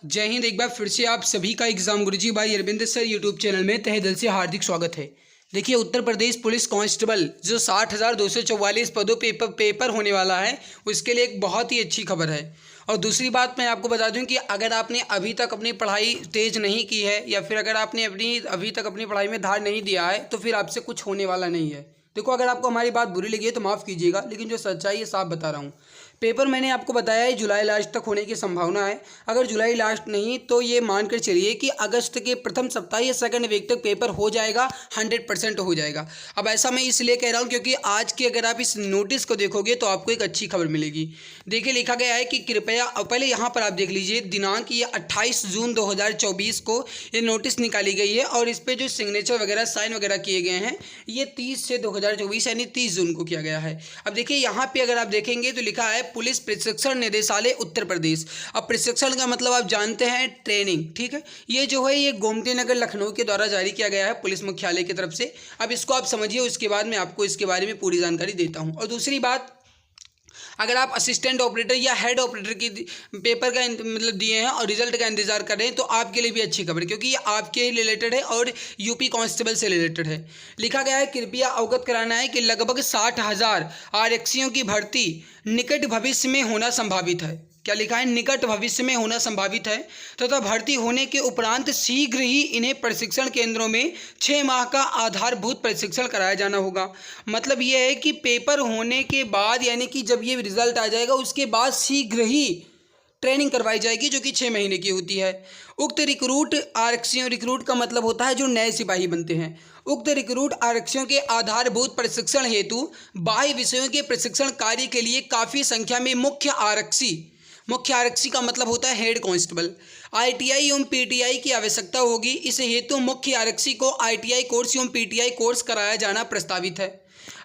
जय हिंद। एक बार फिर से आप सभी का एग्जाम गुरुजी भाई अरविंद सर यूट्यूब चैनल में तहे दिल से हार्दिक स्वागत है। देखिए, उत्तर प्रदेश पुलिस कांस्टेबल जो 60,244 पदों पेपर होने वाला है, उसके लिए एक बहुत ही अच्छी खबर है। और दूसरी बात मैं आपको बता दूं कि अगर आपने अभी तक अपनी पढ़ाई तेज नहीं की है या फिर अगर आपने अभी तक अपनी पढ़ाई में ध्यान नहीं दिया है तो फिर आपसे कुछ होने वाला नहीं है। देखो, अगर आपको हमारी बात बुरी लगी है तो माफ़ कीजिएगा, लेकिन जो सच्चाई है साफ बता रहा हूँ। पेपर मैंने आपको बताया है जुलाई लास्ट तक होने की संभावना है। अगर जुलाई लास्ट नहीं तो ये मानकर चलिए कि अगस्त के प्रथम सप्ताह या सेकंड वीक तक पेपर हो जाएगा, 100% हो जाएगा। अब ऐसा मैं इसलिए कह रहा हूँ क्योंकि आज की अगर आप इस नोटिस को देखोगे तो आपको एक अच्छी खबर मिलेगी। देखिए, लिखा गया है कि कृपया पहले यहाँ पर आप देख लीजिए, दिनांक ये 28 जून 2024 को ये नोटिस निकाली गई है और इस पर जो सिग्नेचर वगैरह साइन वगैरह किए गए हैं ये 30 से 2024 यानी 30 जून को किया गया है। अब देखिए, यहाँ पे अगर आप देखेंगे तो लिखा है पुलिस प्रशिक्षण निदेशालय उत्तर प्रदेश। अब प्रशिक्षण का मतलब आप जानते हैं ट्रेनिंग, ठीक है। ये जो है ये गोमती नगर लखनऊ के द्वारा जारी किया गया है पुलिस मुख्यालय की तरफ से। अब इसको आप समझिए, उसके बाद मैं आपको इसके बारे में पूरी जानकारी देता हूँ। और दूसरी बात, अगर आप असिस्टेंट ऑपरेटर या हेड ऑपरेटर की पेपर का मतलब दिए हैं और रिजल्ट का इंतजार कर रहे हैं तो आपके लिए भी अच्छी खबर है, क्योंकि ये आपके रिलेटेड है और यूपी कांस्टेबल से रिलेटेड है। लिखा गया है, कृपया अवगत कराना है कि लगभग 60,000 आरक्षियों की भर्ती निकट भविष्य में होना संभावित है। क्या लिखा है? निकट भविष्य में होना संभावित है तथा भर्ती होने के उपरांत शीघ्र ही इन्हें प्रशिक्षण केंद्रों में 6 माह का आधारभूत प्रशिक्षण कराया जाना होगा। मतलब ये है कि पेपर होने के बाद यानी कि जब ये रिजल्ट आ जाएगा उसके बाद शीघ्र ही ट्रेनिंग करवाई जाएगी जो कि 6 महीने की होती है। उक्त रिक्रूट आरक्षियों, रिक्रूट का मतलब होता है जो नए सिपाही बनते हैं। उक्त रिक्रूट आरक्षियों के आधारभूत प्रशिक्षण हेतु बाह्य विषयों के प्रशिक्षण कार्य के लिए काफ़ी संख्या में मुख्य आरक्षी का मतलब होता है हेड कांस्टेबल, आईटीआई एवं पीटीआई की आवश्यकता होगी। इस हेतु मुख्य आरक्षी को आईटीआई कोर्स एवं पीटीआई कोर्स कराया जाना प्रस्तावित है।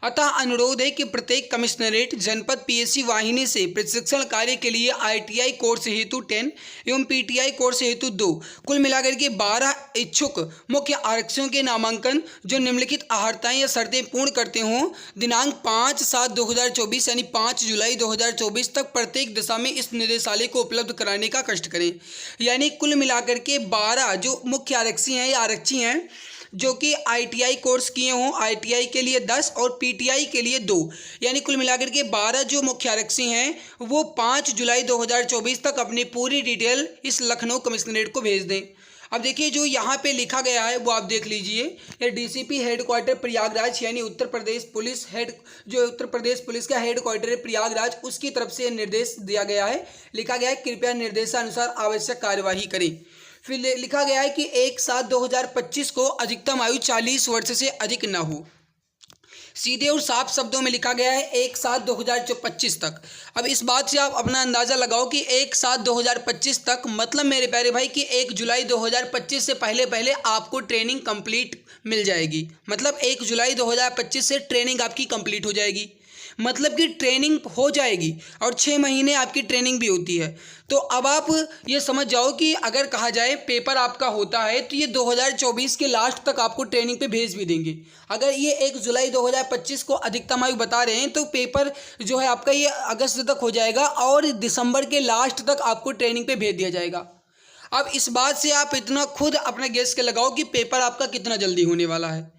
अतः अनुरोध है कि प्रत्येक कमिश्नरेट जनपद पीएससी वाहिनी से प्रशिक्षण कार्य के लिए आईटीआई कोर्स हेतु 10 एवं पीटीआई कोर्स हेतु 2 कुल मिलाकर के 12 इच्छुक मुख्य आरक्षियों के नामांकन जो निम्नलिखित अहर्ताएं या शर्तें पूर्ण करते हों दिनांक 5/7/2024 यानी 5 जुलाई 2024 तक प्रत्येक दिशा में इस निदेशालय को उपलब्ध कराने का कष्ट करें। यानी कुल मिलाकर के 12 जो मुख्य आरक्षी हैं या आरक्षी हैं जो कि आईटीआई कोर्स किए हों, आईटीआई के लिए 10 और पीटीआई के लिए 2, यानी कुल मिलाकर के 12 जो मुख्य आरक्षी हैं वो 5 जुलाई 2024 तक अपनी पूरी डिटेल इस लखनऊ कमिश्नरेट को भेज दें। अब देखिए, जो यहाँ पे लिखा गया है वो आप देख लीजिए, ये डीसीपी हेडक्वार्टर प्रयागराज यानी उत्तर प्रदेश पुलिस जो उत्तर प्रदेश पुलिस का हेडक्वार्टर है प्रयागराज, उसकी तरफ से निर्देश दिया गया है। लिखा गया है, कृपया निर्देशानुसार आवश्यक कार्यवाही करें। फिर लिखा गया है कि 1/7/2025 को अधिकतम आयु 40 वर्ष से अधिक न हो। सीधे और साफ शब्दों में लिखा गया है 1/7/2025 तक। अब इस बात से आप अपना अंदाज़ा लगाओ कि 1/7/2025 तक मतलब मेरे प्यारे भाई कि 1 जुलाई 2025 से पहले पहले आपको ट्रेनिंग कंप्लीट मिल जाएगी। मतलब 1 जुलाई 2025 से ट्रेनिंग आपकी कंप्लीट हो जाएगी, मतलब कि ट्रेनिंग हो जाएगी और 6 महीने आपकी ट्रेनिंग भी होती है। तो अब आप ये समझ जाओ कि अगर कहा जाए पेपर आपका होता है तो ये 2024 के लास्ट तक आपको ट्रेनिंग पे भेज भी देंगे। अगर ये 1 जुलाई 2025 को अधिकतम आयु बता रहे हैं तो पेपर जो है आपका ये अगस्त तक हो जाएगा और दिसंबर के लास्ट तक आपको ट्रेनिंग पे भेज दिया जाएगा। अब इस बात से आप इतना खुद अपना गेस के लगाओ कि पेपर आपका कितना जल्दी होने वाला है।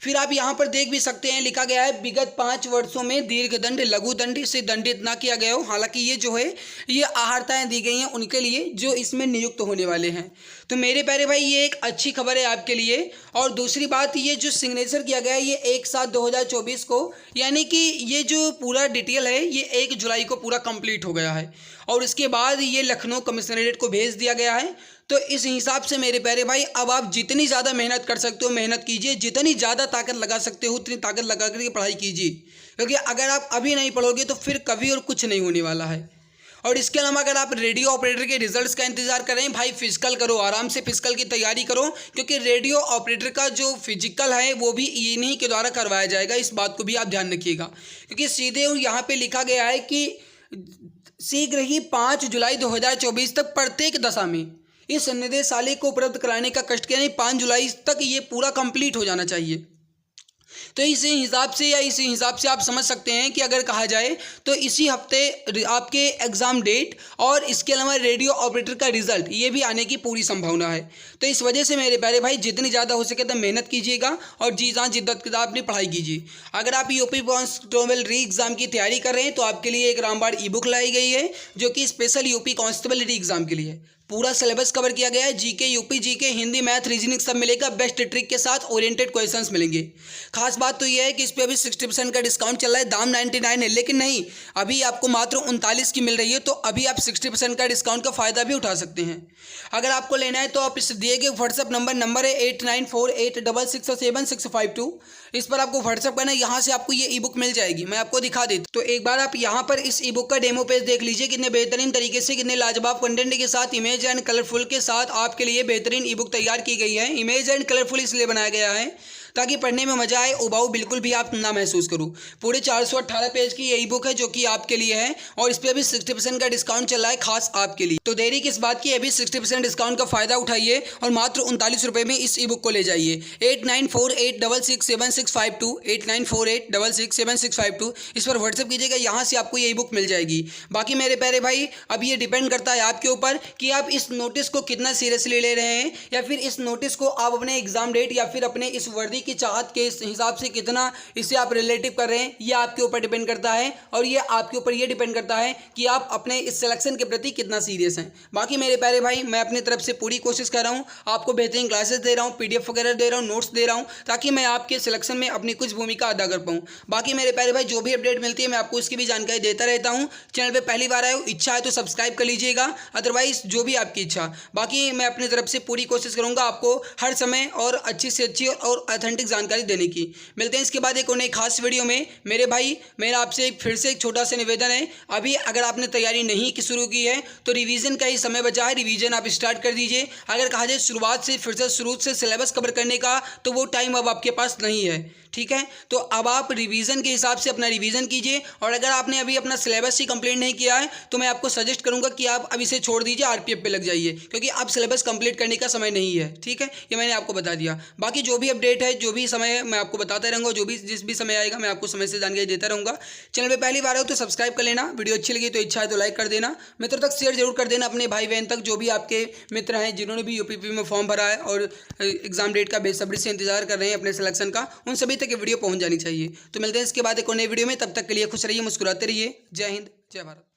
फिर आप यहाँ पर देख भी सकते हैं, लिखा गया है विगत 5 वर्षों में दीर्घ दंड लघु दंड से दंडित ना किया गया हो। हालांकि ये जो है ये अहर्ताएं दी गई हैं उनके लिए जो इसमें नियुक्त होने वाले हैं। तो मेरे प्यारे भाई ये एक अच्छी खबर है आपके लिए। और दूसरी बात, ये जो सिग्नेचर किया गया है ये 1/7/2024 को, यानी कि ये जो पूरा डिटेल है ये 1 जुलाई को पूरा कंप्लीट हो गया है और इसके बाद ये लखनऊ कमिश्नरेट को भेज दिया गया है। तो इस हिसाब से मेरे प्यारे भाई अब आप जितनी ज़्यादा मेहनत कर सकते हो मेहनत कीजिए, जितनी ज़्यादा ताकत लगा सकते हो उतनी ताकत लगा करके पढ़ाई कीजिए, क्योंकि अगर आप अभी नहीं पढ़ोगे तो फिर कभी और कुछ नहीं होने वाला है। और इसके अलावा अगर आप रेडियो ऑपरेटर के रिजल्ट्स का इंतजार कर रहे हैं भाई, फिजिकल करो, आराम से फिजिकल की तैयारी करो, क्योंकि रेडियो ऑपरेटर का जो फिजिकल है वो भी इन्हीं के द्वारा करवाया जाएगा। इस बात को भी आप ध्यान रखिएगा, क्योंकि सीधे यहाँ पे लिखा गया है कि शीघ्र ही 5 जुलाई 2024 तक प्रत्येक दशा में इस निदेशालय को उपलब्ध कराने का कष्ट किया, यानी 5 जुलाई तक ये पूरा कंप्लीट हो जाना चाहिए। तो इसी हिसाब से आप समझ सकते हैं कि अगर कहा जाए तो इसी हफ्ते आपके एग्ज़ाम डेट और इसके अलावा रेडियो ऑपरेटर का रिजल्ट ये भी आने की पूरी संभावना है। तो इस वजह से मेरे प्यारे भाई जितनी ज़्यादा हो सके तो मेहनत कीजिएगा और जी जान जिद्दत के साथ अपनी पढ़ाई कीजिए। अगर आप यूपी कांस्टेबल री एग्ज़ाम की तैयारी कर रहे हैं तो आपके लिए एक रामबाण ई बुक लाई गई है जो कि स्पेशल यूपी कांस्टेबल री एग्ज़ाम के लिए है। पूरा सिलेबस कवर किया गया है, GK UP GK Hindi math reasoning सब मिलेगा, बेस्ट ट्रिक के साथ ओरिएंटेड क्वेश्चंस मिलेंगे। खास बात तो यह है कि इस पर अभी 60% का डिस्काउंट चल रहा है, दाम 99 है, लेकिन नहीं अभी आपको मात्र 39 की मिल रही है, तो अभी आप 60% का डिस्काउंट का फ़ायदा भी उठा सकते हैं। अगर आपको लेना है तो आप इस दिए गए व्हाट्सअप नंबर है 8948666752, इस पर आपको व्हाट्सअप करना है, यहाँ से आपको ये ई बुक मिल जाएगी। मैं आपको दिखा देता तो एक बार आप यहाँ पर इस ई बुक का डेमो पेज देख लीजिए, कितने बेहतरीन तरीके से कितने लाजवाब कंटेंट के साथ इमेज एंड कलरफुल के साथ आपके लिए बेहतरीन ई बुक तैयार की गई है। इमेज एंड कलरफुल इसलिए बनाया गया है ताकि पढ़ने में मजा आए, उबाऊ बिल्कुल भी आप ना महसूस करूँ। पूरे 418 पेज की ये ई बुक है जो कि आपके लिए है और इस पर अभी 60% का डिस्काउंट चल रहा है खास आपके लिए। तो देरी किस बात की, अभी 60% डिस्काउंट का फायदा उठाइए और मात्र 39 रुपये में इस ई बुक को ले जाइए। 8948667652 8948667652 इस पर व्हाट्सअप कीजिएगा, यहाँ से आपको ये ई बुक मिल जाएगी। बाकी मेरे प्यारे भाई अब ये डिपेंड करता है आपके ऊपर कि आप इस नोटिस को कितना सीरियसली ले रहे हैं या फिर इस नोटिस को आप अपने एग्जाम डेट या फिर अपने इस वर्दी की चाहत के हिसाब से कितना इसे आप रिलेटिव कर रहे हैं, ये आपके ऊपर डिपेंड करता है। और ये आपके ऊपर ये डिपेंड करता है कि आप अपने इस सिलेक्शन के प्रति कितना सीरियस हैं। बाकी मेरे प्यारे भाई मैं अपनी तरफ से पूरी कोशिश कर रहा हूँ, आपको बेहतरीन क्लासेस दे रहा हूँ, PDF वगैरह दे रहा हूँ, नोट्स दे रहा हूँ, ताकि मैं आपके सिलेक्शन में अपनी कुछ भूमिका अदा कर पाऊँ। बाकी मेरे प्यारे भाई जो भी अपडेट मिलती है मैं आपको इसकी भी जानकारी देता रहता हूँ। चैनल पर पहली बार आए हो, इच्छा है तो सब्सक्राइब कर लीजिएगा, अदरवाइज जो भी आपकी इच्छा। बाकी मैं अपनी तरफ से पूरी कोशिश करूँगा आपको हर समय और अच्छी से अच्छी और ऑथेंटिक जानकारी देने की। मिलते हैं इसके बाद एक और नई खास वीडियो में। मेरे भाई मेरा आपसे फिर से एक छोटा सा निवेदन है, अभी अगर आपने तैयारी नहीं की शुरू की है तो रिवीजन का ही समय बचा है, रिवीजन आप स्टार्ट कर दीजिए। अगर कहा जाए शुरुआत से फिर से शुरू से सिलेबस कवर करने का तो वो टाइम अब आपके पास नहीं है, ठीक है। तो अब आप रिवीजन के हिसाब से अपना रिवीजन कीजिए और अगर आपने अभी अपना सिलेबस ही कंप्लीट नहीं किया है तो मैं आपको सजेस्ट करूंगा कि आप अब इसे छोड़ दीजिए, RPF पे लग जाइए, क्योंकि अब सिलेबस कंप्लीट करने का समय नहीं है, ठीक है। ये मैंने आपको बता दिया। बाकी जो भी अपडेट है, जो भी समय है, मैं आपको बताता रहूँगा, जो भी जिस भी समय आएगा मैं आपको समय से जानकारी देता रहूँगा। चैनल पर पहली बार हो तो सब्सक्राइब कर लेना, वीडियो अच्छी लगी तो इच्छा है तो लाइक कर देना, मित्रों तक शेयर जरूर कर देना, अपने भाई बहन तक, जो भी आपके मित्र हैं जिन्होंने भी UPP में फॉर्म भरा है और एग्जाम डेट का बेसब्री से इंतजार कर रहे हैं अपने सिलेक्शन का, उन सभी तक ये वीडियो पहुँच जानी चाहिए। तो मिलते हैं इसके बाद एक और नई वीडियो में, तब तक के लिए खुश रहिए, मुस्कुराते रहिए। जय हिंद, जय भारत।